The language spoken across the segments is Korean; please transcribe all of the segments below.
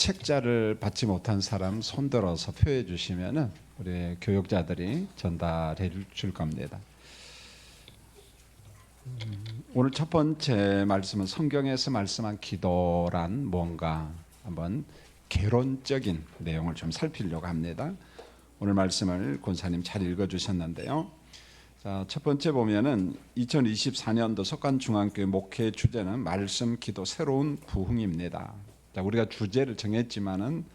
책자를 받지 못한 사람 손들어서 표해 주시면은 우리 교육자들이 전달해 줄 겁니다. 오늘 첫 번째 말씀은 성경에서 말씀한 기도란 뭔가 한번 개론적인 내용을 좀 살피려고 합니다. 오늘 말씀을 권사님 잘 읽어주셨는데요. 자, 첫 번째 보면은 2024년도 석관중앙교회 목회 주제는 말씀, 기도, 새로운 부흥입니다. 자, 우리가 주제를 정했지만은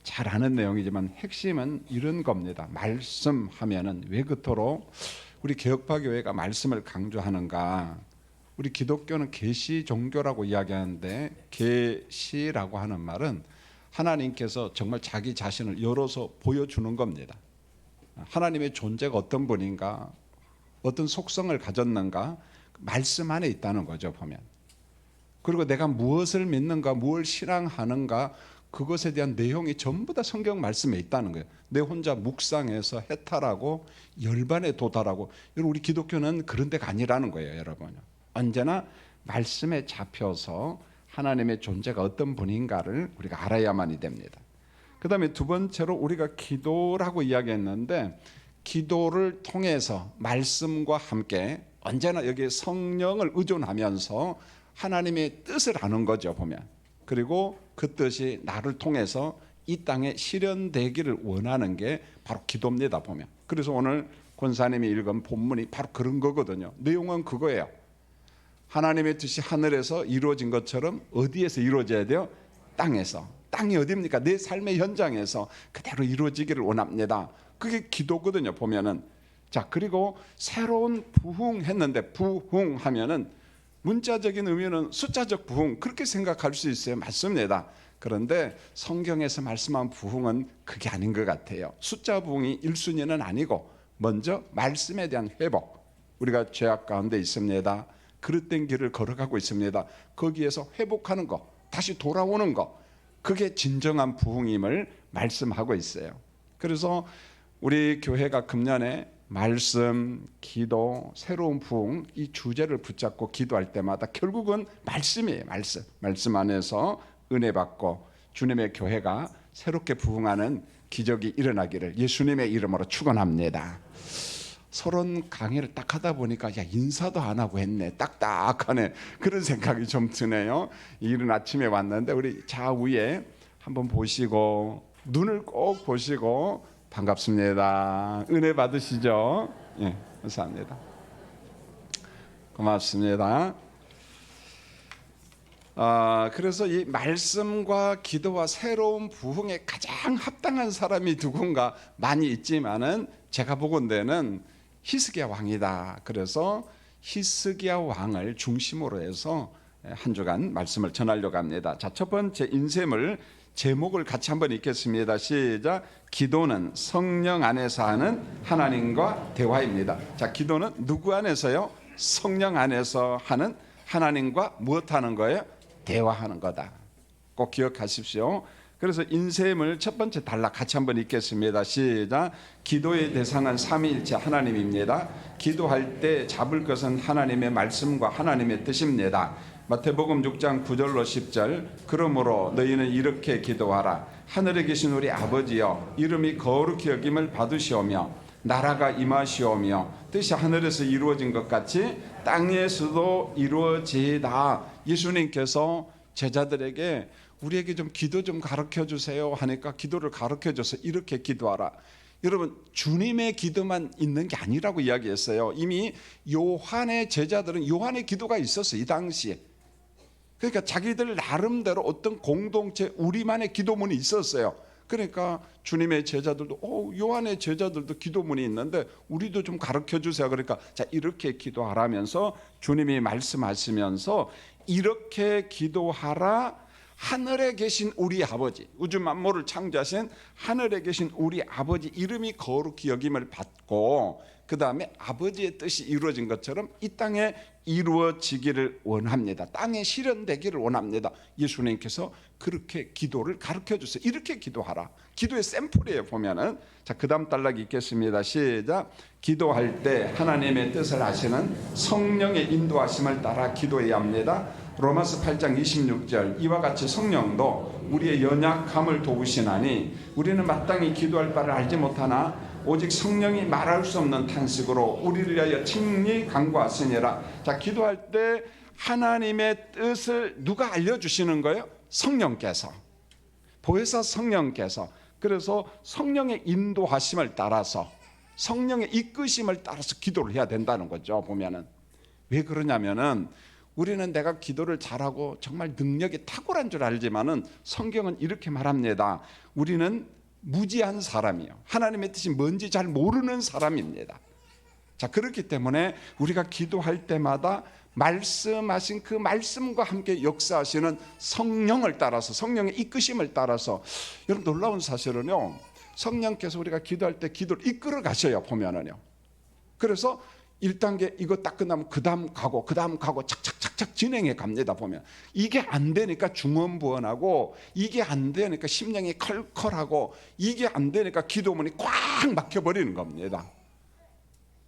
잘 아는 내용이지만 핵심은 이런 겁니다. 말씀하면은 왜 그토록 우리 개혁파 교회가 말씀을 강조하는가? 우리 기독교는 계시 종교라고 이야기하는데 계시라고 하는 말은 하나님께서 정말 자기 자신을 열어서 보여주는 겁니다. 하나님의 존재가 어떤 분인가, 어떤 속성을 가졌는가, 말씀 안에 있다는 거죠, 보면. 그리고 내가 무엇을 믿는가, 무엇을 신앙하는가, 그것에 대한 내용이 전부 다 성경 말씀에 있다는 거예요. 내 혼자 묵상해서 해탈하고 열반에 도달하고, 여러분 우리 기독교는 그런 데가 아니라는 거예요, 여러분. 언제나 말씀에 잡혀서 하나님의 존재가 어떤 분인가를 우리가 알아야만이 됩니다. 그 다음에 두 번째로 우리가 기도라고 이야기했는데, 기도를 통해서 말씀과 함께 언제나 여기에 성령을 의존하면서 하나님의 뜻을 아는 거죠, 보면. 그리고 그 뜻이 나를 통해서 이 땅에 실현되기를 원하는 게 바로 기도입니다, 보면. 그래서 오늘 권사님이 읽은 본문이 바로 그런 거거든요. 내용은 그거예요. 하나님의 뜻이 하늘에서 이루어진 것처럼 어디에서 이루어져야 돼요? 땅에서. 땅이 어디입니까? 내 삶의 현장에서 그대로 이루어지기를 원합니다. 그게 기도거든요, 보면은. 자, 그리고 새로운 부흥했는데, 부흥하면은 문자적인 의미는 숫자적 부흥, 그렇게 생각할 수 있어요. 맞습니다. 그런데 성경에서 말씀한 부흥은 그게 아닌 것 같아요. 숫자 부흥이 1순위는 아니고 먼저 말씀에 대한 회복. 우리가 죄악 가운데 있습니다. 그릇된 길을 걸어가고 있습니다. 거기에서 회복하는 거, 다시 돌아오는 거, 그게 진정한 부흥임을 말씀하고 있어요. 그래서 우리 교회가 금년에 말씀, 기도, 새로운 부흥, 이 주제를 붙잡고 기도할 때마다 결국은 말씀이에요. 말씀 안에서 은혜 받고 주님의 교회가 새롭게 부흥하는 기적이 일어나기를 예수님의 이름으로 축원합니다. 서론 강의를 딱 하다 보니까 야, 인사도 안 하고 했네, 딱딱하네, 그런 생각이 좀 드네요. 이른 아침에 왔는데 우리 좌우에 한번 보시고 눈을 꼭 보시고 반갑습니다, 은혜 받으시죠? 예, 감사합니다. 고맙습니다. 그래서 이 말씀과 기도와 새로운 부흥에 가장 합당한 사람이 누군가 많이 있지만은 제가 보건대는 히스기야 왕이다. 그래서 히스기야 왕을 중심으로 해서 한 주간 말씀을 전하려고 합니다. 자, 첫 번째 인셈을 제목을 같이 한번 읽겠습니다. 시작. 기도는 성령 안에서 하는 하나님과 대화입니다. 자, 기도는 누구 안에서요? 성령 안에서 하는 하나님과 무엇하는 거예요? 대화하는 거다. 꼭 기억하십시오. 그래서 인셈을 첫 번째 단락 같이 한번 읽겠습니다. 시작. 기도의 대상은 삼위일체 하나님입니다. 기도할 때 잡을 것은 하나님의 말씀과 하나님의 뜻입니다. 마태복음 6장 9절로 10절. 그러므로 너희는 이렇게 기도하라. 하늘에 계신 우리 아버지여, 이름이 거룩히 여김을 받으시오며 나라가 임하시오며 뜻이 하늘에서 이루어진 것 같이 땅에서도 이루어지이다. 예수님께서 제자들에게 우리에게 좀 기도 좀 가르쳐 주세요 하니까 기도를 가르쳐 줘서 이렇게 기도하라. 여러분, 주님의 기도만 있는 게 아니라고 이야기했어요. 이미 요한의 제자들은 요한의 기도가 있었어요, 이 당시에. 그러니까 자기들 나름대로 어떤 공동체, 우리만의 기도문이 있었어요. 그러니까 주님의 제자들도 요한의 제자들도 기도문이 있는데 우리도 좀 가르쳐 주세요. 그러니까 자, 이렇게 기도하라면서 주님이 말씀하시면서 이렇게 기도하라. 하늘에 계신 우리 아버지, 우주 만물을 창조하신 하늘에 계신 우리 아버지 이름이 거룩히 여김을 받고 그 다음에 아버지의 뜻이 이루어진 것처럼 이 땅에 이루어지기를 원합니다. 땅에 실현되기를 원합니다. 예수님께서 그렇게 기도를 가르쳐 주세요. 이렇게 기도하라. 기도의 샘플이에요, 보면은. 자, 그 다음 단락 읽겠습니다. 시작. 기도할 때 하나님의 뜻을 아시는 성령의 인도하심을 따라 기도해야 합니다. 로마서 8장 26절 이와 같이 성령도 우리의 연약함을 도우시나니 우리는 마땅히 기도할 바를 알지 못하나 오직 성령이 말할 수 없는 탄식으로 우리를 위하여 친히 간구하시니라. 자, 기도할 때 하나님의 뜻을 누가 알려주시는 거예요? 성령께서, 보혜사 성령께서. 그래서 성령의 인도하심을 따라서, 성령의 이끄심을 따라서 기도를 해야 된다는 거죠. 보면은 왜 그러냐면은 우리는 내가 기도를 잘하고 정말 능력이 탁월한 줄 알지만은 성경은 이렇게 말합니다. 우리는 무지한 사람이요, 하나님의 뜻이 뭔지 잘 모르는 사람입니다. 자, 그렇기 때문에 우리가 기도할 때마다 말씀하신 그 말씀과 함께 역사하시는 성령을 따라서, 성령의 이끄심을 따라서. 여러분, 놀라운 사실은요, 성령께서 우리가 기도할 때 기도를 이끌어 가셔요. 보면은요. 그래서 1단계 이거 딱 끝나면 그 다음 가고 착착착착 진행해 갑니다. 보면 이게 안 되니까 중언부언하고, 이게 안 되니까 심령이 컬컬하고, 이게 안 되니까 기도문이 꽉 막혀버리는 겁니다.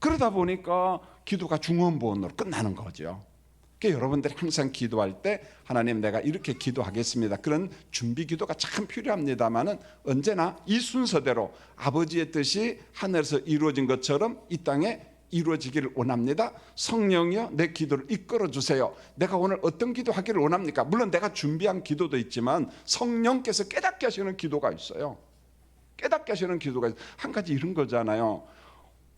그러다 보니까 기도가 중언부언으로 끝나는 거죠. 그러니까 여러분들이 항상 기도할 때 하나님 내가 이렇게 기도하겠습니다, 그런 준비 기도가 참 필요합니다만은 언제나 이 순서대로 아버지의 뜻이 하늘에서 이루어진 것처럼 이 땅에 이루어지기를 원합니다. 성령이여 내 기도를 이끌어 주세요. 내가 오늘 어떤 기도 하기를 원합니까? 물론 내가 준비한 기도도 있지만 성령께서 깨닫게 하시는 기도가 있어요. 깨닫게 하시는 기도가 있어요. 한 가지 이런 거잖아요.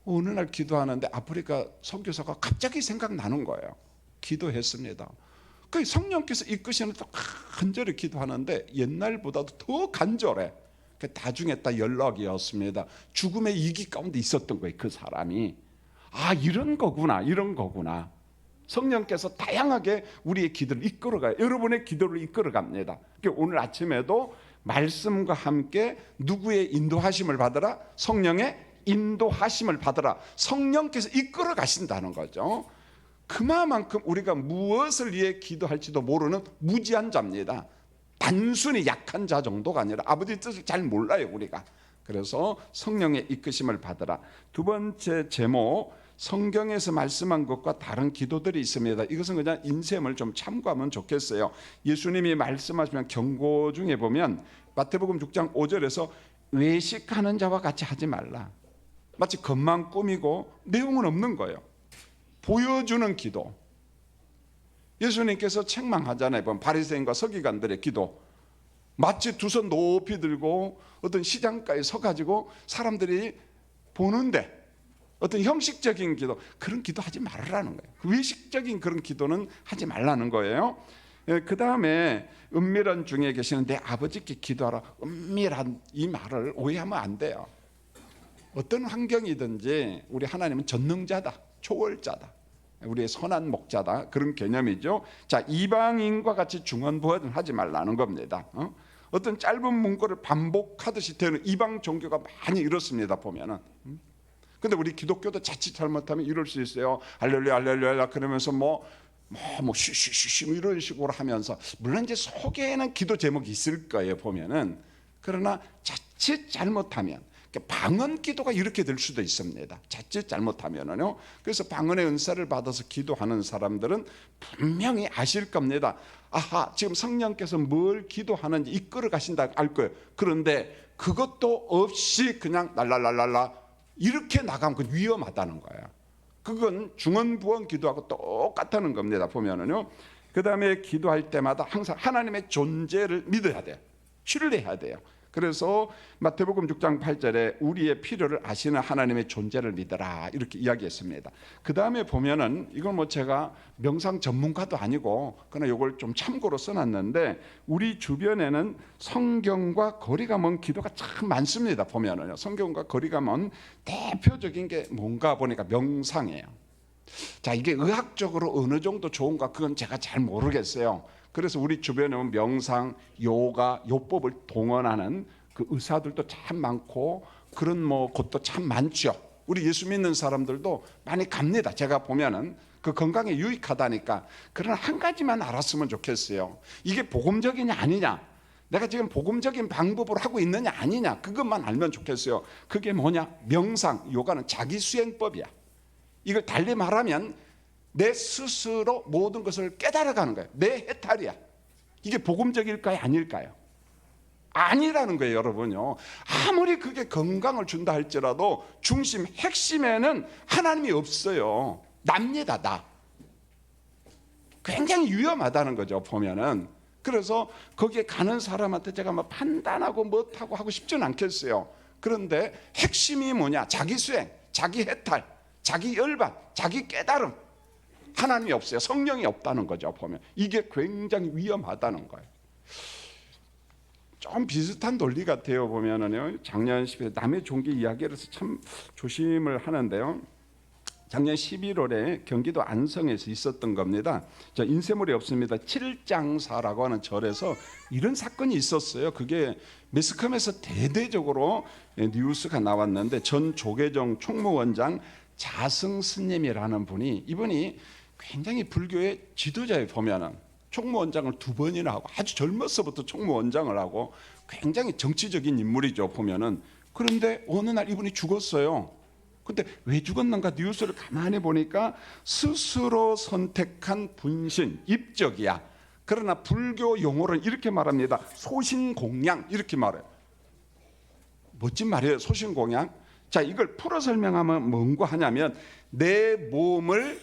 어느 날 기도하는데 아프리카 선교사가 갑자기 생각나는 거예요. 기도했습니다. 그 성령께서 이끄시는 또 간절히 기도하는데 옛날보다도 더 간절해. 나중에 딱 연락이 왔습니다. 죽음의 위기 가운데 있었던 거예요. 그 사람이. 아, 이런 거구나, 이런 거구나. 성령께서 다양하게 우리의 기도를 이끌어가요. 여러분의 기도를 이끌어갑니다. 오늘 아침에도 말씀과 함께 누구의 인도하심을 받으라? 성령의 인도하심을 받으라. 성령께서 이끌어 가신다는 거죠. 그만큼 우리가 무엇을 위해 기도할지도 모르는 무지한 자입니다. 단순히 약한 자 정도가 아니라 아버지 뜻을 잘 몰라요, 우리가. 그래서 성령의 이끄심을 받으라. 두 번째 제목, 성경에서 말씀한 것과 다른 기도들이 있습니다. 이것은 그냥 인셈을 좀 참고하면 좋겠어요. 예수님이 말씀하시면 경고 중에 보면 마태복음 6장 5절에서 외식하는 자와 같이 하지 말라. 마치 겉만 꾸미고 내용은 없는 거예요. 보여주는 기도. 예수님께서 책망하잖아요. 바리새인과 서기관들의 기도. 마치 두 손 높이 들고 어떤 시장가에 서가지고 사람들이 보는데 어떤 형식적인 기도, 그런 기도 하지 말라는 거예요. 외식적인 그런 기도는 하지 말라는 거예요. 그 다음에 은밀한 중에 계시는 내 아버지께 기도하라. 은밀한 이 말을 오해하면 안 돼요. 어떤 환경이든지 우리 하나님은 전능자다, 초월자다, 우리의 선한 목자다, 그런 개념이죠. 자, 이방인과 같이 중언부언을 하지 말라는 겁니다. 어떤 짧은 문구를 반복하듯이 되는 이방 종교가 많이 이렇습니다. 보면은. 근데 우리 기독교도 자칫 잘못하면 이럴 수 있어요. 할렐루야 할렐루야 그러면서 쉬쉬쉬 이런 식으로 하면서, 물론 이제 속에는 기도 제목이 있을 거예요, 보면은. 그러나 자칫 잘못하면 방언 기도가 이렇게 될 수도 있습니다. 자칫 잘못하면은요. 그래서 방언의 은사를 받아서 기도하는 사람들은 분명히 아실 겁니다. 아하, 지금 성령께서 뭘 기도하는지 이끌어 가신다 알 거예요. 그런데 그것도 없이 그냥 랄랄랄랄라 이렇게 나가면 그건 위험하다는 거예요. 그건 중언부언 기도하고 똑같다는 겁니다. 보면은요. 그 다음에 기도할 때마다 항상 하나님의 존재를 믿어야 돼요. 신뢰해야 돼요. 그래서 마태복음 6장 8절에 우리의 필요를 아시는 하나님의 존재를 믿어라, 이렇게 이야기했습니다. 그 다음에 보면은, 이건 제가 명상 전문가도 아니고 그러나 이걸 좀 참고로 써놨는데, 우리 주변에는 성경과 거리가 먼 기도가 참 많습니다. 보면은요, 성경과 거리가 먼 대표적인 게 뭔가 보니까 명상이에요. 자, 이게 의학적으로 어느 정도 좋은가 그건 제가 잘 모르겠어요. 그래서 우리 주변에 명상, 요가, 요법을 동원하는 그 의사들도 참 많고, 그런 곳도 참 많죠. 우리 예수 믿는 사람들도 많이 갑니다. 제가 보면은 그 건강에 유익하다니까. 그러나 한 가지만 알았으면 좋겠어요. 이게 복음적이냐 아니냐, 내가 지금 복음적인 방법으로 하고 있느냐 아니냐, 그것만 알면 좋겠어요. 그게 뭐냐? 명상, 요가는 자기 수행법이야. 이걸 달리 말하면 내 스스로 모든 것을 깨달아가는 거예요. 내 해탈이야. 이게 복음적일까요? 아닐까요? 아니라는 거예요, 여러분요. 아무리 그게 건강을 준다 할지라도 중심, 핵심에는 하나님이 없어요. 납니다, 나. 굉장히 위험하다는 거죠, 보면은. 그래서 거기에 가는 사람한테 제가 막 판단하고 못하고 하고 싶지는 않겠어요. 그런데 핵심이 뭐냐? 자기 수행, 자기 해탈, 자기 열반, 자기 깨달음. 하나님이 없어요. 성령이 없다는 거죠, 보면. 이게 굉장히 위험하다는 거예요. 좀 비슷한 논리 같아요, 보면은요. 작년 10일 남의 종교 이야기를 해서 참 조심을 하는데요. 작년 11월에 경기도 안성에서 있었던 겁니다. 저 인쇄물이 없습니다. 칠장사라고 하는 절에서 이런 사건이 있었어요. 그게 매스컴에서 대대적으로 뉴스가 나왔는데 전 조계종 총무원장 자승 스님이라는 분이, 이분이 굉장히 불교의 지도자에 보면은 총무원장을 2번이나 하고 아주 젊어서부터 총무원장을 하고 굉장히 정치적인 인물이죠, 보면은. 그런데 어느 날 이분이 죽었어요. 근데 왜 죽었는가 뉴스를 가만히 보니까 스스로 선택한 분신, 입적이야. 그러나 불교 용어는 이렇게 말합니다. 소신공양, 이렇게 말해요. 멋진 말이에요, 소신공양. 자, 이걸 풀어 설명하면 뭔가 하냐면 내 몸을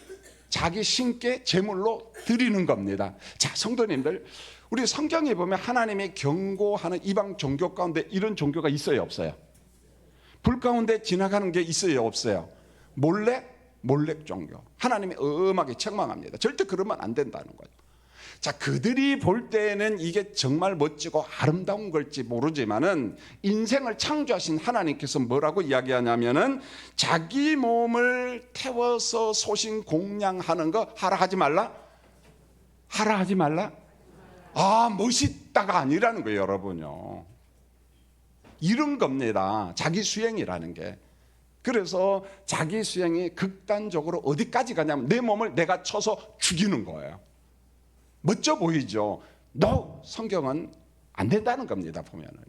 자기 신께 제물로 드리는 겁니다. 자, 성도님들, 우리 성경에 보면 하나님이 경고하는 이방 종교 가운데 이런 종교가 있어요, 없어요? 불 가운데 지나가는 게 있어요, 없어요? 몰래 종교. 하나님이 엄하게 책망합니다. 절대 그러면 안 된다는 거죠. 자, 그들이 볼 때는 이게 정말 멋지고 아름다운 걸지 모르지만은 인생을 창조하신 하나님께서 뭐라고 이야기하냐면은 자기 몸을 태워서 소신 공양하는 거 하라 하지 말라? 하라 하지 말라? 아, 멋있다가 아니라는 거예요, 여러분요. 이런 겁니다. 자기 수행이라는 게. 그래서 자기 수행이 극단적으로 어디까지 가냐면 내 몸을 내가 쳐서 죽이는 거예요. 멋져 보이죠? No, 성경은 안 된다는 겁니다, 보면은.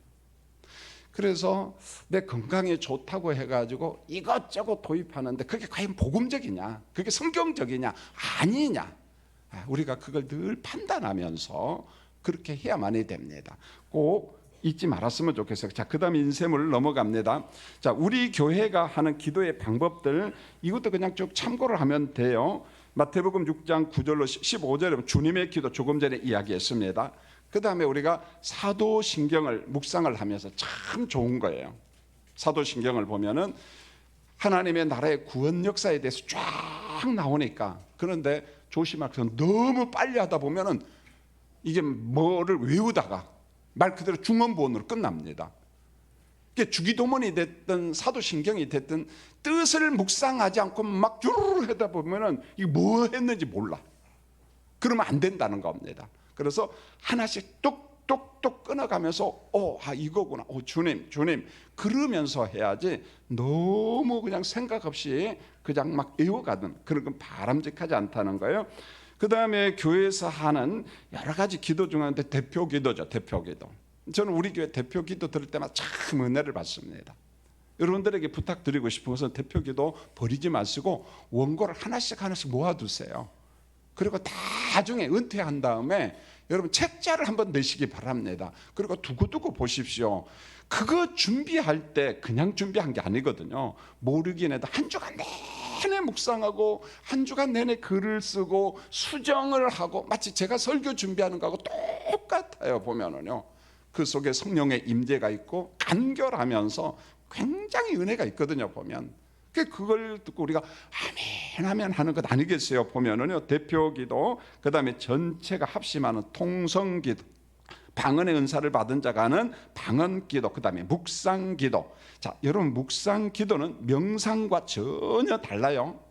그래서 내 건강에 좋다고 해가지고 이것저것 도입하는데 그게 과연 복음적이냐? 그게 성경적이냐? 아니냐? 우리가 그걸 늘 판단하면서 그렇게 해야만이 됩니다. 꼭 잊지 말았으면 좋겠어요. 자, 그 다음 인쇄물을 넘어갑니다. 자, 우리 교회가 하는 기도의 방법들, 이것도 그냥 쭉 참고를 하면 돼요. 마태복음 6장 9절로 15절에 주님의 기도 조금 전에 이야기했습니다. 그 다음에 우리가 사도신경을 묵상을 하면서 참 좋은 거예요. 사도신경을 보면은 하나님의 나라의 구원 역사에 대해서 쫙 나오니까. 그런데 조심하세요. 너무 빨리 하다 보면은 이게 뭐를 외우다가 말 그대로 중언부언으로 끝납니다. 주기도문이 됐든 사도신경이 됐든 뜻을 묵상하지 않고 막 주르르 하다 보면은 이게 뭐 했는지 몰라. 그러면 안 된다는 겁니다. 그래서 하나씩 똑똑똑 끊어가면서 이거구나. 주님 그러면서 해야지 너무 그냥 생각 없이 그냥 막 외워가든 그런 건 바람직하지 않다는 거예요. 그 다음에 교회에서 하는 여러 가지 기도 중에 대표 기도죠. 대표 기도. 저는 우리 교회 대표 기도 들을 때마다 참 은혜를 받습니다. 여러분들에게 부탁드리고 싶은 것은 대표 기도 버리지 마시고 원고를 하나씩 모아두세요. 그리고 나중에 은퇴한 다음에 여러분 책자를 한번 내시기 바랍니다. 그리고 두고두고 보십시오. 그거 준비할 때 그냥 준비한 게 아니거든요. 모르긴 해도 한 주간 내내 묵상하고 한 주간 내내 글을 쓰고 수정을 하고 마치 제가 설교 준비하는 거하고 똑같아요. 보면은요. 그 속에 성령의 임재가 있고 간결하면서 굉장히 은혜가 있거든요. 보면 그걸 듣고 우리가 아멘 하면 하는 것 아니겠어요? 보면은요. 대표기도, 그 다음에 전체가 합심하는 통성기도, 방언의 은사를 받은 자가 하는 방언기도, 그 다음에 묵상기도. 자, 여러분 묵상기도는 명상과 전혀 달라요.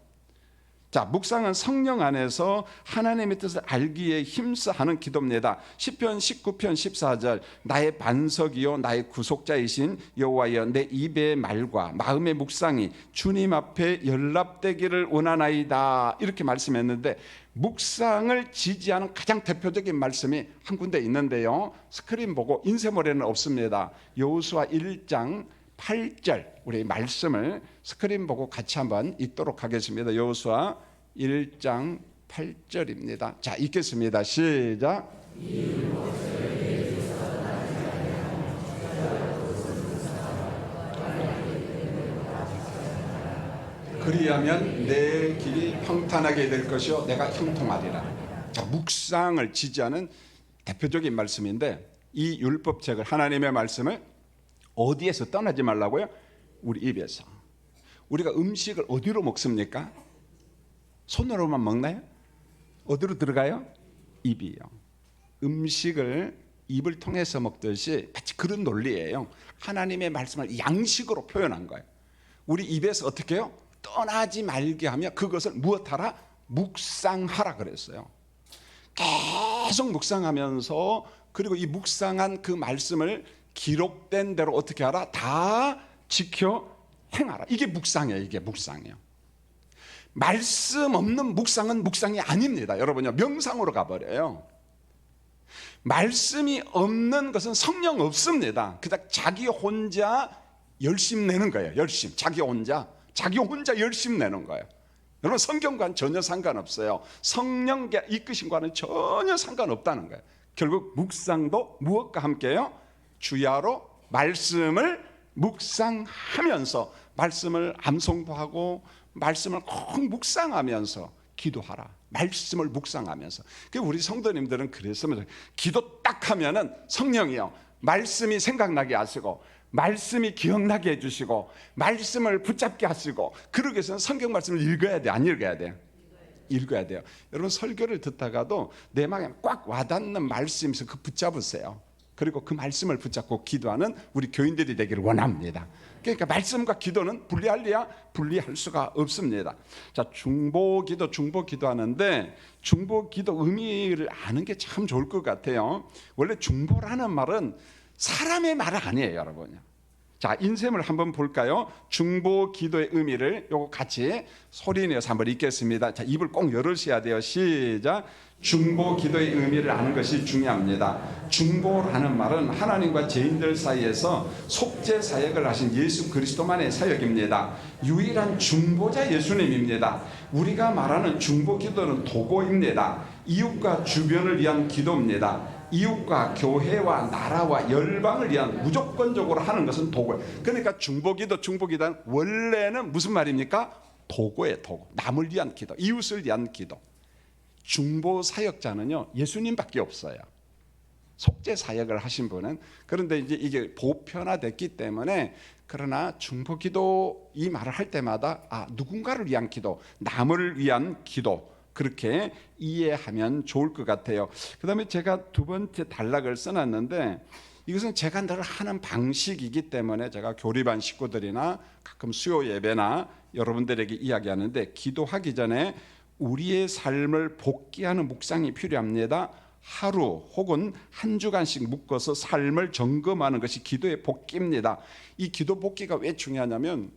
자, 묵상은 성령 안에서 하나님의 뜻을 알기에 힘써 하는 기도입니다. 시편 19편 14절 나의 반석이요 나의 구속자이신 여호와여 내 입의 말과 마음의 묵상이 주님 앞에 연락되기를 원하나이다 이렇게 말씀했는데 묵상을 지지하는 가장 대표적인 말씀이 한 군데 있는데요. 스크린 보고 인쇄물에는 없습니다. 여호수아 1장 8절 우리 말씀을 스크린 보고 같이 한번 읽도록 하겠습니다. 여호수아 1장 8절입니다. 자, 읽겠습니다. 시작. 그리하면 내 길이 평탄하게 될 것이요 내가 형통하리라. 자, 묵상을 지지하는 대표적인 말씀인데, 이 율법책을, 하나님의 말씀을 어디에서 떠나지 말라고요? 우리 입에서. 우리가 음식을 어디로 먹습니까? 손으로만 먹나요? 어디로 들어가요? 입이요. 음식을 입을 통해서 먹듯이 마치 그런 논리예요. 하나님의 말씀을 양식으로 표현한 거예요. 우리 입에서 어떻게 해요? 떠나지 말게 하며 그것을 무엇하라? 묵상하라 그랬어요. 계속 묵상하면서, 그리고 이 묵상한 그 말씀을 기록된 대로 어떻게 하라? 다 지켜 행하라. 이게 묵상이에요. 이게 묵상이에요. 말씀 없는 묵상은 묵상이 아닙니다. 여러분요, 명상으로 가버려요. 말씀이 없는 것은 성령 없습니다. 그냥 자기 혼자 열심 내는 거예요. 열심. 자기 혼자 열심 내는 거예요. 여러분, 성경과는 전혀 상관없어요. 성령의 이끄심과는 전혀 상관없다는 거예요. 결국 묵상도 무엇과 함께요? 주야로 말씀을 묵상하면서, 말씀을 암송도 하고 말씀을 꼭 묵상하면서 기도하라. 말씀을 묵상하면서. 우리 성도님들은 그랬으면, 기도 딱 하면은 성령이요, 말씀이 생각나게 하시고 말씀이 기억나게 해주시고 말씀을 붙잡게 하시고, 그러기 위해서는 성경 말씀을 읽어야 돼, 안 읽어야 돼요? 읽어야 돼요. 여러분, 설교를 듣다가도 내 마음에 꽉 와닿는 말씀에서 그 붙잡으세요. 그리고 그 말씀을 붙잡고 기도하는 우리 교인들이 되기를 원합니다. 그러니까 말씀과 기도는 분리할래야 분리할 수가 없습니다. 자, 중보기도 하는데, 중보기도 의미를 아는 게 참 좋을 것 같아요. 원래 중보라는 말은 사람의 말은 아니에요, 여러분. 자, 인셈을 한번 볼까요? 중보 기도의 의미를 요거 같이 소리내서 한번 읽겠습니다. 자, 입을 꼭 열으셔야 돼요. 시작. 중보 기도의 의미를 아는 것이 중요합니다. 중보라는 말은 하나님과 죄인들 사이에서 속죄 사역을 하신 예수 그리스도만의 사역입니다. 유일한 중보자 예수님입니다. 우리가 말하는 중보 기도는 도구입니다. 이웃과 주변을 위한 기도입니다. 이웃과 교회와 나라와 열방을 위한 무조건적으로 하는 것은 도구예요. 그러니까 중보기도는 원래는 무슨 말입니까? 도구예요. 도구. 남을 위한 기도, 이웃을 위한 기도. 중보 사역자는요, 예수님밖에 없어요. 속죄 사역을 하신 분은. 그런데 이제 이게 보편화됐기 때문에, 그러나 중보기도 이 말을 할 때마다 누군가를 위한 기도, 남을 위한 기도, 그렇게 이해하면 좋을 것 같아요. 그 다음에 제가 두 번째 단락을 써놨는데, 이것은 제가 늘 하는 방식이기 때문에 제가 교리반 식구들이나 가끔 수요 예배나 여러분들에게 이야기하는데, 기도하기 전에 우리의 삶을 복기하는 묵상이 필요합니다. 하루 혹은 한 주간씩 묶어서 삶을 점검하는 것이 기도의 복기입니다. 이 기도 복기가 왜 중요하냐면,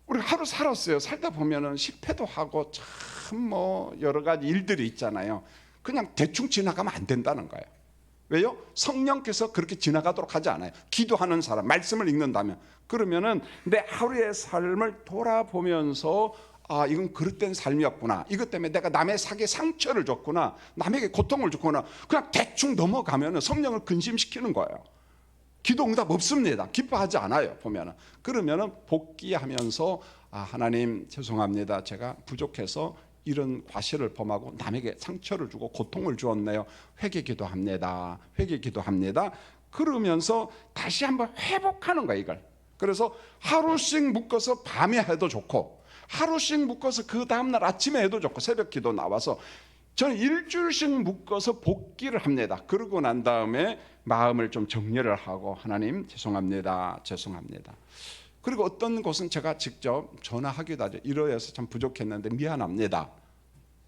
우리가 하루 살았어요. 살다 보면은 실패도 하고 참 뭐 여러 가지 일들이 있잖아요. 그냥 대충 지나가면 안 된다는 거예요. 왜요? 성령께서 그렇게 지나가도록 하지 않아요. 기도하는 사람, 말씀을 읽는다면, 그러면은 내 하루의 삶을 돌아보면서, 이건 그릇된 삶이었구나, 이것 때문에 내가 남의 사기에 상처를 줬구나, 남에게 고통을 줬구나, 그냥 대충 넘어가면은 성령을 근심시키는 거예요. 기도 응답 없습니다. 기뻐하지 않아요. 보면은. 그러면은 복귀하면서, 하나님 죄송합니다. 제가 부족해서 이런 과실을 범하고 남에게 상처를 주고 고통을 주었네요. 회개 기도합니다. 그러면서 다시 한번 회복하는 거야, 이걸. 그래서 하루씩 묶어서 밤에 해도 좋고, 하루씩 묶어서 그 다음날 아침에 해도 좋고, 새벽 기도 나와서 저는 일주일씩 묶어서 복기를 합니다. 그러고 난 다음에 마음을 좀 정리를 하고, 하나님 죄송합니다. 그리고 어떤 곳은 제가 직접 전화하기도 하죠. 이러해서 참 부족했는데 미안합니다.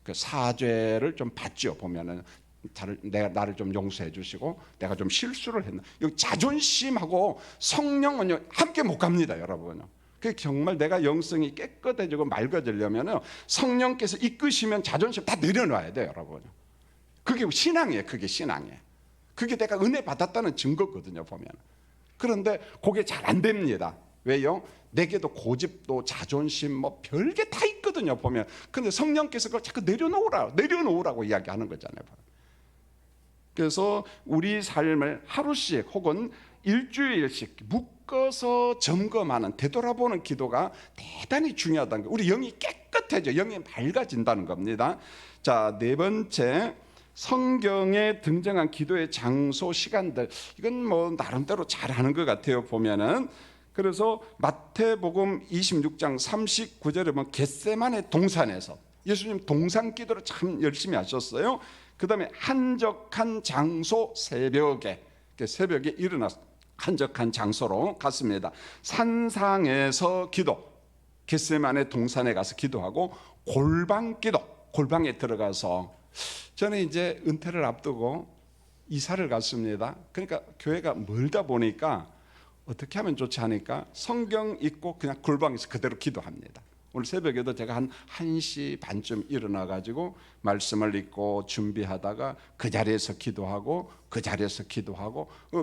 그 사죄를 좀 받죠. 보면은 나를 좀 용서해 주시고 내가 좀 실수를 했나. 이 자존심하고 성령은요 함께 못 갑니다, 여러분. 그 정말 내가 영성이 깨끗해지고 맑아지려면은 성령께서 이끄시면 자존심 다 내려놔야 돼요, 여러분. 그게 신앙이에요. 그게 내가 은혜 받았다는 증거거든요, 보면. 그런데 그게 잘 안 됩니다. 왜요? 내게도 고집도 자존심 뭐 별게 다 있거든요 보면. 근데 성령께서 그걸 자꾸 내려놓으라고 이야기하는 거잖아요. 그래서 우리 삶을 하루씩 혹은 일주일씩 묶어서 점검하는, 되돌아보는 기도가 대단히 중요하다는 거예요. 우리 영이 깨끗해져, 영이 맑아진다는 겁니다. 자, 네 번째, 성경에 등장한 기도의 장소, 시간들, 이건 뭐 나름대로 잘하는 것 같아요 보면은. 그래서 마태복음 26장 39절에 보면 겟세마네 동산에서 예수님 동산 기도를 참 열심히 하셨어요. 그 다음에 한적한 장소, 새벽에 일어나서 한적한 장소로 갔습니다. 산상에서 기도, 겟세마네 동산에 가서 기도하고, 골방 기도, 골방에 들어가서, 저는 이제 은퇴를 앞두고 이사를 갔습니다. 그러니까 교회가 멀다 보니까 어떻게 하면 좋지 하니까 성경 읽고 그냥 골방에서 그대로 기도합니다. 오늘 새벽에도 제가 한 1시 반쯤 일어나 가지고 말씀을 읽고 준비하다가 그 자리에서 기도하고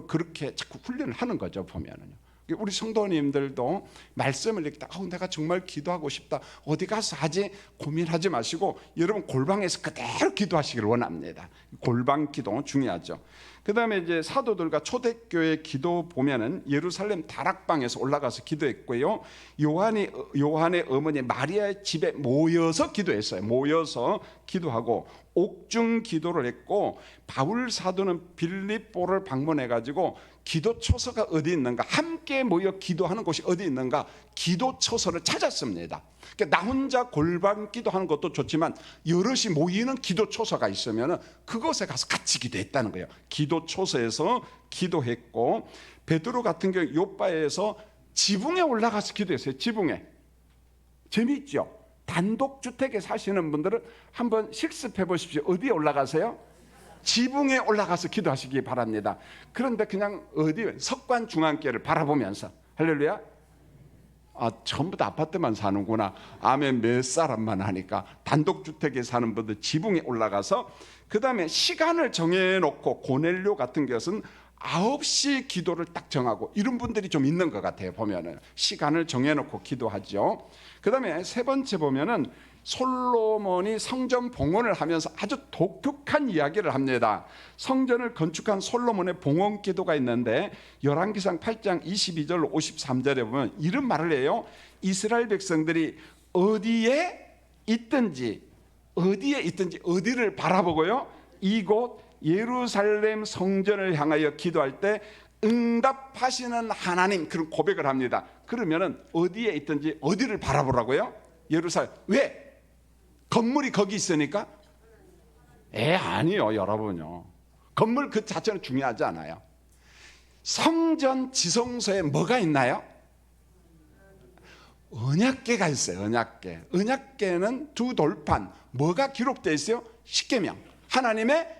그렇게 자꾸 훈련을 하는 거죠 보면은요. 우리 성도님들도 말씀을 읽다 내가 정말 기도하고 싶다, 어디 가서 하지 고민하지 마시고 여러분 골방에서 그대로 기도하시기를 원합니다. 골방 기도 중요하죠. 그 다음에 이제 사도들과 초대교회 기도 보면은 예루살렘 다락방에서 올라가서 기도했고요. 요한의 어머니 마리아의 집에 모여서 기도했어요. 모여서 기도하고 옥중 기도를 했고, 바울 사도는 빌립보를 방문해 가지고 기도 초소가 어디 있는가, 함께 모여 기도하는 곳이 어디 있는가, 기도 초소를 찾았습니다. 그러니까 나 혼자 골방 기도하는 것도 좋지만 여럿이 모이는 기도 초소가 있으면 그곳에 가서 같이 기도했다는 거예요. 기도 초소에서 기도했고, 베드로 같은 경우 요바에서 지붕에 올라가서 기도했어요. 지붕에. 재미있죠? 단독주택에 사시는 분들은 한번 실습해 보십시오. 어디에 올라가세요? 지붕에 올라가서 기도하시기 바랍니다. 그런데 그냥 석관 중앙교를 바라보면서, 할렐루야. 전부 다 아파트만 사는구나. 아멘. 몇 사람만 하니까. 단독주택에 사는 분들 지붕에 올라가서, 그 다음에 시간을 정해놓고, 고넬료 같은 것은 9시 기도를 딱 정하고, 이런 분들이 좀 있는 것 같아요 보면은. 시간을 정해놓고 기도하죠. 그 다음에 세 번째 보면은 솔로몬이 성전 봉헌을 하면서 아주 독특한 이야기를 합니다. 성전을 건축한 솔로몬의 봉헌 기도가 있는데, 열왕기상 8장 22절 53절에 보면 이런 말을 해요. 이스라엘 백성들이 어디에 있든지 어디를 바라보고요, 이곳 예루살렘 성전을 향하여 기도할 때 응답하시는 하나님, 그런 고백을 합니다. 그러면은 어디에 있든지 어디를 바라보라고요? 예루살렘. 왜? 건물이 거기 있으니까? 아니요 여러분요. 건물 그 자체는 중요하지 않아요. 성전 지성소에 뭐가 있나요? 언약궤가 있어요. 언약궤는 두 돌판, 뭐가 기록되어 있어요? 십계명, 하나님의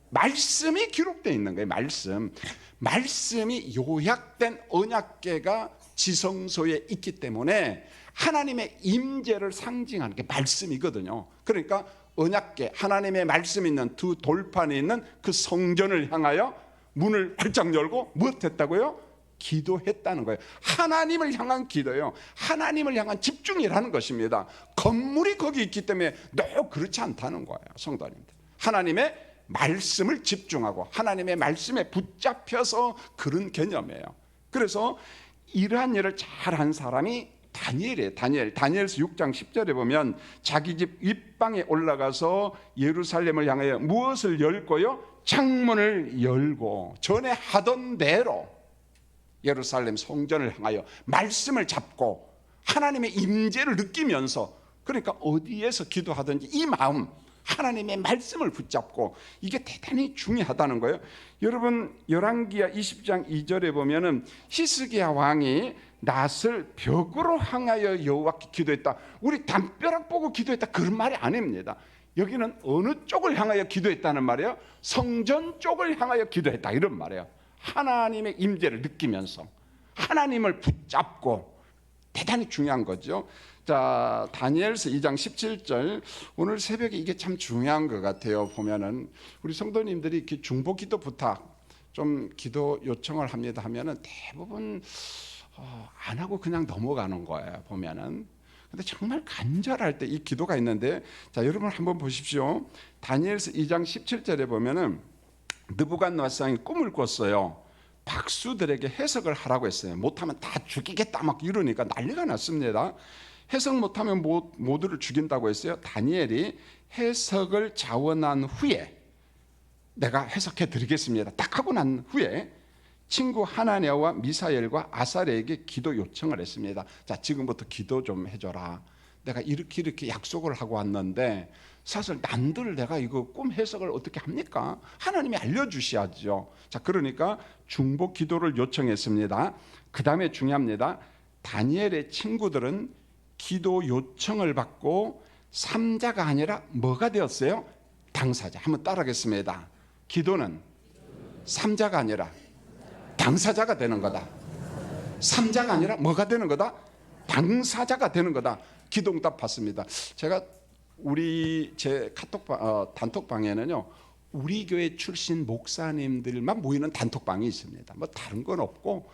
말씀이 기록되어 있는 거예요. 말씀이 요약된 언약궤가 지성소에 있기 때문에 하나님의 임재를 상징하는 게 말씀이거든요. 그러니까 언약궤, 하나님의 말씀이 있는 두 돌판에 있는 그 성전을 향하여 문을 활짝 열고 무엇했다고요? 기도했다는 거예요. 하나님을 향한 기도예요. 하나님을 향한 집중이라는 것입니다. 건물이 거기 있기 때문에 그렇지 않다는 거예요. 성도님들, 하나님의 말씀을 집중하고 하나님의 말씀에 붙잡혀서 그런 개념이에요. 그래서 이러한 일을 잘한 사람이 다니엘이에요. 다니엘서 6장 10절에 보면 자기 집 윗방에 올라가서 예루살렘을 향하여 무엇을 열고요? 창문을 열고 전에 하던 대로 예루살렘 성전을 향하여 말씀을 잡고 하나님의 임재를 느끼면서, 그러니까 어디에서 기도하든지 이 마음, 하나님의 말씀을 붙잡고, 이게 대단히 중요하다는 거예요. 여러분 열왕기하 20장 2절에 보면은 히스기야 왕이 낫을 벽으로 향하여 여호와께 기도했다. 우리 담벼락 보고 기도했다, 그런 말이 아닙니다. 여기는 어느 쪽을 향하여 기도했다는 말이에요? 성전 쪽을 향하여 기도했다, 이런 말이에요. 하나님의 임재를 느끼면서 하나님을 붙잡고, 대단히 중요한 거죠. 자, 다니엘서 2장 17절, 오늘 새벽에 이게 참 중요한 것 같아요. 보면은 우리 성도님들이 중보 기도 부탁, 좀 기도 요청을 합니다 하면은 대부분 안 하고 그냥 넘어가는 거예요, 보면은. 근데 정말 간절할 때 이 기도가 있는데, 자, 여러분 한번 보십시오. 다니엘서 2장 17절에 보면은 느부갓네살이 꿈을 꿨어요. 박수들에게 해석을 하라고 했어요. 못하면 다 죽이겠다 막 이러니까 난리가 났습니다. 해석 못하면 모두를 죽인다고 했어요. 다니엘이 해석을 자원한 후에 내가 해석해 드리겠습니다 딱 하고 난 후에 친구 하나냐와 미사엘과 아사랴에게 기도 요청을 했습니다. 자, 지금부터 기도 좀 해줘라. 내가 이렇게 약속을 하고 왔는데 사실 남들 내가 이거 꿈 해석을 어떻게 합니까? 하나님이 알려주셔야죠. 자, 그러니까 중보 기도를 요청했습니다. 그 다음에 중요합니다. 다니엘의 친구들은 기도 요청을 받고 삼자가 아니라 뭐가 되었어요? 당사자. 한번 따라하겠습니다. 기도는 삼자가 아니라 당사자가 되는 거다. 삼자가 아니라 뭐가 되는 거다? 당사자가 되는 거다. 기도응답 받습니다. 제가 제 단톡방에는요, 우리 교회 출신 목사님들만 모이는 단톡방이 있습니다. 뭐 다른 건 없고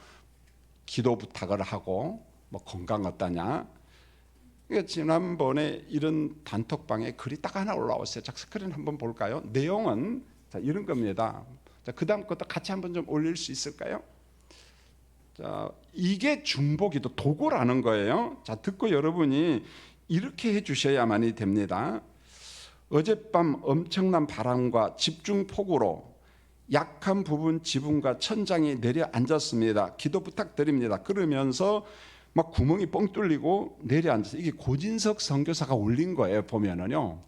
기도 부탁을 하고 뭐 건강 어떠냐. 그러니까 지난번에 이런 단톡방에 글이 딱 하나 올라왔어요. 자, 스크린 한번 볼까요? 내용은 자, 이런 겁니다. 자, 그 다음 것도 같이 한번 좀 올릴 수 있을까요? 자, 이게 중보기도 도구라는 거예요. 자, 듣고 여러분이 이렇게 해주셔야만이 됩니다. 어젯밤 엄청난 바람과 집중폭우로 약한 부분 지붕과 천장이 내려앉았습니다. 기도 부탁드립니다. 그러면서 막 구멍이 뻥 뚫리고 내려앉아서 이게 고진석 선교사가 올린 거예요. 보면은요,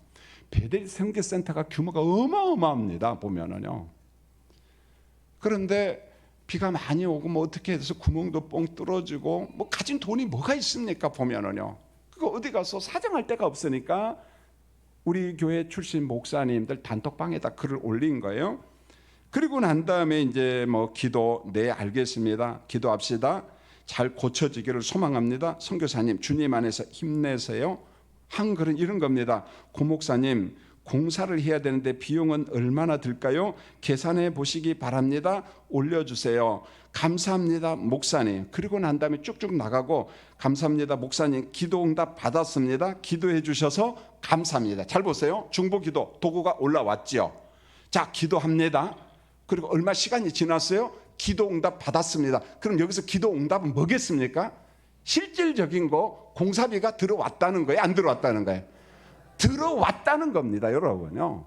베델 선교센터가 규모가 어마어마합니다. 보면은요. 그런데 비가 많이 오고 뭐 어떻게 해서 구멍도 뻥 뚫어지고 뭐 가진 돈이 뭐가 있습니까? 보면은요. 그거 어디 가서 사정할 데가 없으니까 우리 교회 출신 목사님들 단톡방에다 글을 올린 거예요. 그리고 난 다음에 이제 뭐 기도, 네 알겠습니다. 기도합시다. 잘 고쳐지기를 소망합니다. 선교사님 주님 안에서 힘내세요. 한 글은 이런 겁니다. 고 목사님 공사를 해야 되는데 비용은 얼마나 들까요? 계산해 보시기 바랍니다. 올려주세요. 감사합니다 목사님. 그리고 난 다음에 쭉쭉 나가고 감사합니다 목사님 기도응답 받았습니다. 기도해 주셔서 감사합니다. 잘 보세요. 중보기도 도구가 올라왔지요. 자, 기도합니다. 그리고 얼마 시간이 지났어요? 기도응답 받았습니다. 그럼 여기서 기도응답은 뭐겠습니까? 실질적인 거 공사비가 들어왔다는 거예요? 안 들어왔다는 거예요? 들어왔다는 겁니다, 여러분요.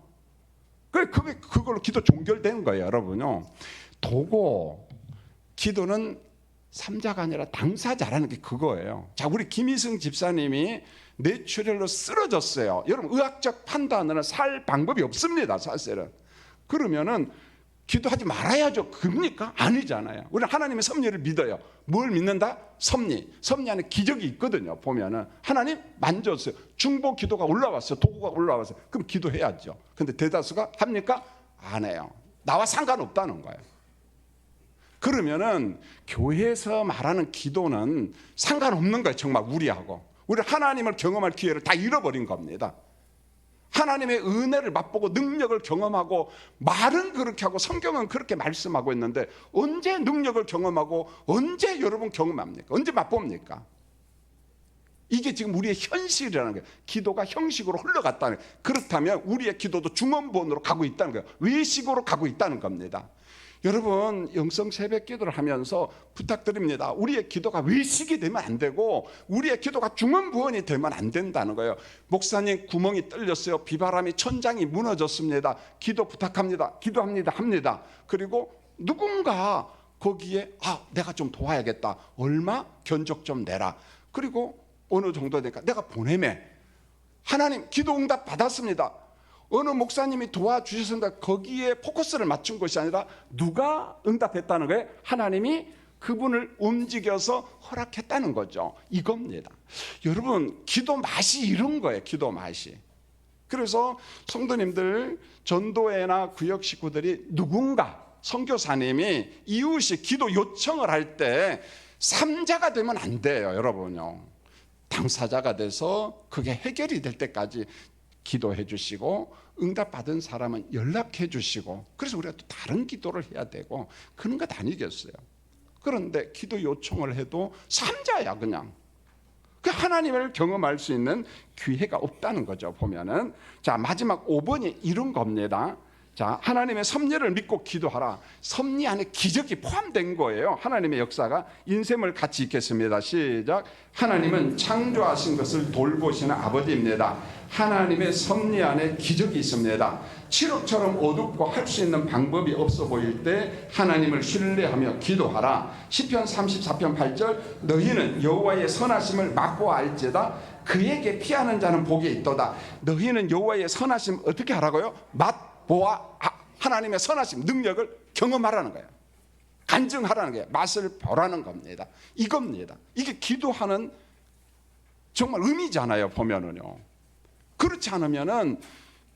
그걸로 기도 종결된 거예요, 여러분요. 도고 기도는 삼자가 아니라 당사자라는 게 그거예요. 자, 우리 김희승 집사님이 뇌출혈로 쓰러졌어요. 여러분, 의학적 판단으로 살 방법이 없습니다, 사실은. 그러면은 기도하지 말아야죠. 그럽니까? 아니잖아요. 우리는 하나님의 섭리를 믿어요. 뭘 믿는다? 섭리. 섭리 안에 기적이 있거든요. 보면은 하나님 만졌어요. 중보 기도가 올라왔어요. 도구가 올라왔어요. 그럼 기도해야죠. 근데 대다수가 합니까? 안 해요. 나와 상관없다는 거예요. 그러면은 교회에서 말하는 기도는 상관없는 거예요. 정말 우리하고. 우리 하나님을 경험할 기회를 다 잃어버린 겁니다. 하나님의 은혜를 맛보고 능력을 경험하고 말은 그렇게 하고 성경은 그렇게 말씀하고 있는데 언제 능력을 경험하고 언제 여러분 경험합니까? 언제 맛봅니까? 이게 지금 우리의 현실이라는 거예요. 기도가 형식으로 흘러갔다는 거예요. 그렇다면 우리의 기도도 중언부언으로 가고 있다는 거예요. 외식으로 가고 있다는 겁니다. 여러분, 영성 새벽 기도를 하면서 부탁드립니다. 우리의 기도가 외식이 되면 안 되고 우리의 기도가 중언부언이 되면 안 된다는 거예요. 목사님 구멍이 뚫렸어요. 비바람이 천장이 무너졌습니다. 기도 부탁합니다. 기도합니다. 합니다. 그리고 누군가 거기에 내가 좀 도와야겠다. 얼마? 견적 좀 내라. 그리고 어느 정도 되니까 내가 보내매. 하나님 기도응답 받았습니다. 어느 목사님이 도와주셨습니다. 거기에 포커스를 맞춘 것이 아니라 누가 응답했다는 거예요? 하나님이 그분을 움직여서 허락했다는 거죠. 이겁니다. 여러분, 기도 맛이 이런 거예요. 기도 맛이. 그래서 성도님들, 전도회나 구역 식구들이 누군가 선교사님이 이웃이 기도 요청을 할 때 삼자가 되면 안 돼요. 여러분요. 당사자가 돼서 그게 해결이 될 때까지 기도해 주시고 응답받은 사람은 연락해 주시고, 그래서 우리가 또 다른 기도를 해야 되고 그런 것 아니겠어요? 그런데 기도 요청을 해도 삼자야 그냥. 그 하나님을 경험할 수 있는 기회가 없다는 거죠. 보면은 자 마지막 5번이 이런 겁니다. 자 하나님의 섭리를 믿고 기도하라. 섭리 안에 기적이 포함된 거예요. 하나님의 역사가 인셈을 같이 읽겠습니다. 시작. 하나님은 창조하신 것을 돌보시는 아버지입니다. 하나님의 섭리 안에 기적이 있습니다. 칠흑처럼 어둡고 할 수 있는 방법이 없어 보일 때 하나님을 신뢰하며 기도하라. 시편 34편 8절 너희는 여호와의 선하심을 맛보아 알지다. 그에게 피하는 자는 복이 있도다. 너희는 여호와의 선하심 어떻게 하라고요? 맛보아 하나님의 선하심 능력을 경험하라는 거예요. 간증하라는 거예요. 맛을 보라는 겁니다. 이겁니다. 이게 기도하는 정말 의미잖아요. 보면은요. 그렇지 않으면은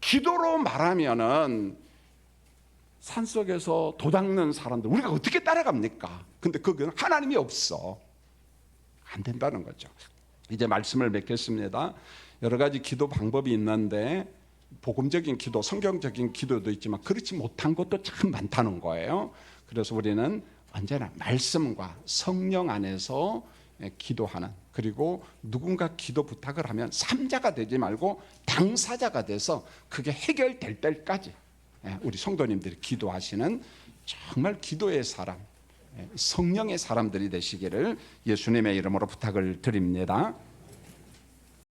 기도로 말하면은 산속에서 도닦는 사람들 우리가 어떻게 따라갑니까? 근데 그건 하나님이 없어. 안 된다는 거죠. 이제 말씀을 맺겠습니다. 여러 가지 기도 방법이 있는데 복음적인 기도, 성경적인 기도도 있지만 그렇지 못한 것도 참 많다는 거예요. 그래서 우리는 언제나 말씀과 성령 안에서 기도하는, 그리고 누군가 기도 부탁을 하면 삼자가 되지 말고 당사자가 돼서 그게 해결될 때까지 우리 성도님들이 기도하시는 정말 기도의 사람, 성령의 사람들이 되시기를 예수님의 이름으로 부탁을 드립니다.